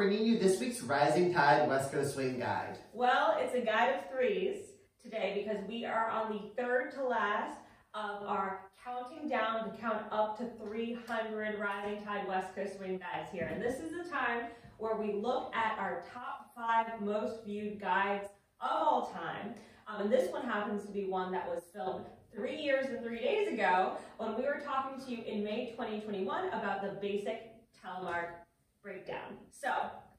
bringing you this week's Rising Tide West Coast Swing Guide. Well, it's a guide of threes today because we are on the third to last of our counting down to count up to 300 Rising Tide West Coast Swing guides here. And this is the time where we look at our top 5 most viewed guides of all time. And this one happens to be one that was filmed 3 years and 3 days ago when we were talking to you in May 2021 about the Basic Telemark Breakdown. So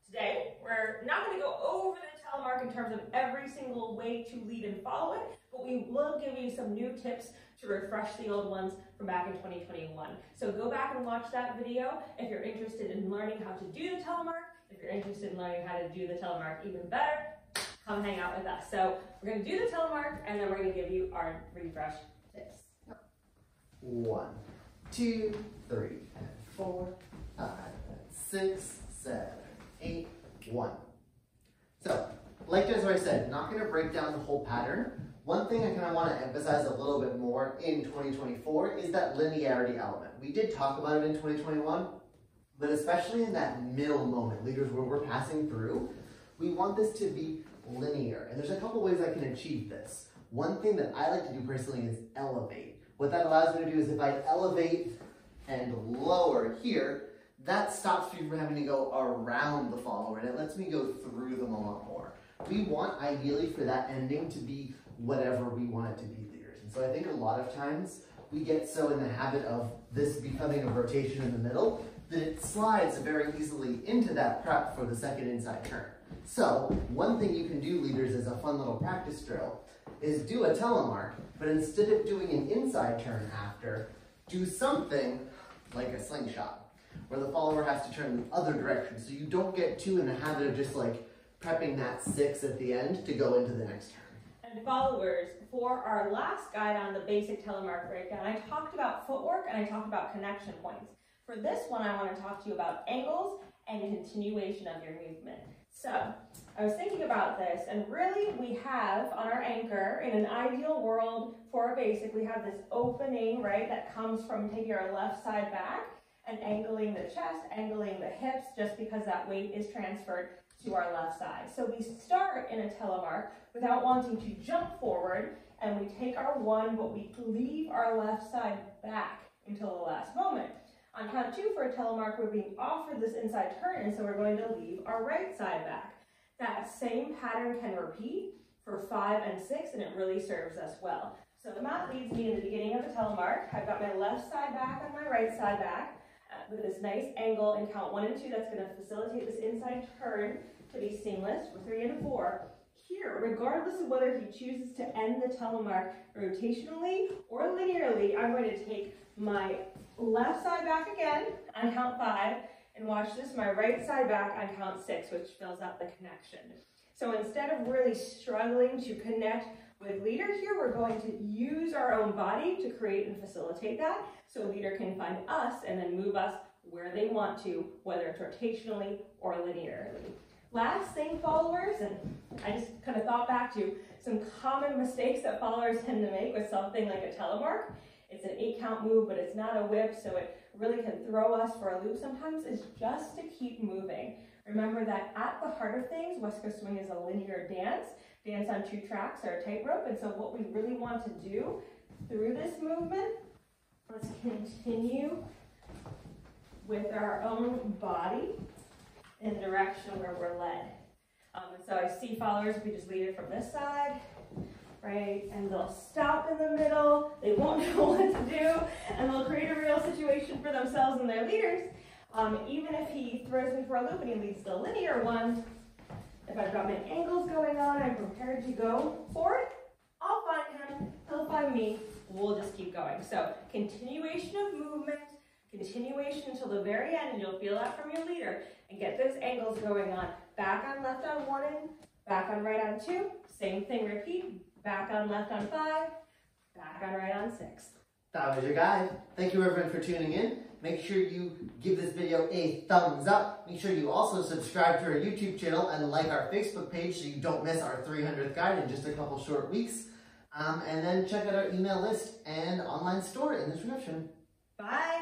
today we're not going to go over the telemark in terms of every single way to lead and follow it, but we will give you some new tips to refresh the old ones from back in 2021. So go back and watch that video if you're interested in learning how to do the telemark. If you're interested in learning how to do the telemark even better, come hang out with us. So we're going to do the telemark and then we're going to give you our refresh tips. 1, 2, 3, 4, 5, 6, 7, 8, 1. So, like Desiree said, not going to break down the whole pattern. One thing I kind of want to emphasize a little bit more in 2024 is that linearity element. We did talk about it in 2021, but especially in that middle moment, leaders, where we're passing through, we want this to be linear. And there's a couple ways I can achieve this. One thing that I like to do personally is elevate. What that allows me to do is if I elevate and lower here, that stops me from having to go around the follower and it lets me go through them a lot more. We want ideally for that ending to be whatever we want it to be, leaders. And so I think a lot of times we get so in the habit of this becoming a rotation in the middle that it slides very easily into that prep for the second inside turn. So one thing you can do, leaders, as a fun little practice drill is do a telemark, but instead of doing an inside turn after, do something like a slingshot, where the follower has to turn the other direction. So you don't get too in the habit of just like prepping that 6 at the end to go into the next turn. And followers, for our last guide on the Basic Telemark Breakdown, I talked about footwork and I talked about connection points. For this one, I want to talk to you about angles and continuation of your movement. So I was thinking about this, and really we have on our anchor, in an ideal world for a basic, we have this opening, right, that comes from taking our left side back and angling the chest, angling the hips, just because that weight is transferred to our left side. So we start in a telemark without wanting to jump forward, and we take our 1, but we leave our left side back until the last moment. On count 2 for a telemark, we're being offered this inside turn, and so we're going to leave our right side back. That same pattern can repeat for 5 and 6, and it really serves us well. So that leads me in the beginning of the telemark. I've got my left side back and my right side back with this nice angle in count 1 and 2 that's going to facilitate this inside turn to be seamless for 3 and 4. Here, regardless of whether he chooses to end the telemark rotationally or linearly, I'm going to take my left side back again on count 5 and watch this, my right side back on count 6, which fills out the connection. So instead of really struggling to connect with leader here, we're going to use our own body to create and facilitate that so leader can find us and then move us where they want to, whether it's rotationally or linearly. Last thing, followers, and I just kind of thought back to some common mistakes that followers tend to make with something like a telemark. It's an 8-count move, but it's not a whip, so it really can throw us for a loop sometimes, is just to keep moving. Remember that at the heart of things, West Coast Swing is a linear dance on 2 tracks or a tightrope, and so what we really want to do through this movement, let's continue with our own body in the direction where we're led. And so I see followers, we just lead it from this side, right? And they'll stop in the middle, they won't know what to do, and they'll create a real situation for themselves and their leaders. Even if he throws me for a loop and he leads the linear one, if I've got my angles going on, I'm prepared to go for it, I'll find him, he'll find me, we'll just keep going. So continuation of movement, continuation until the very end, and you'll feel that from your leader, and get those angles going on. Back on left on 1 and back on right on 2, same thing, repeat, back on left on 5, back on right on 6. That was your guide. Thank you everyone for tuning in. Make sure you give this video a thumbs up. Make sure you also subscribe to our YouTube channel and like our Facebook page so you don't miss our 300th guide in just a couple short weeks. And then check out our email list and online store in the description. Bye.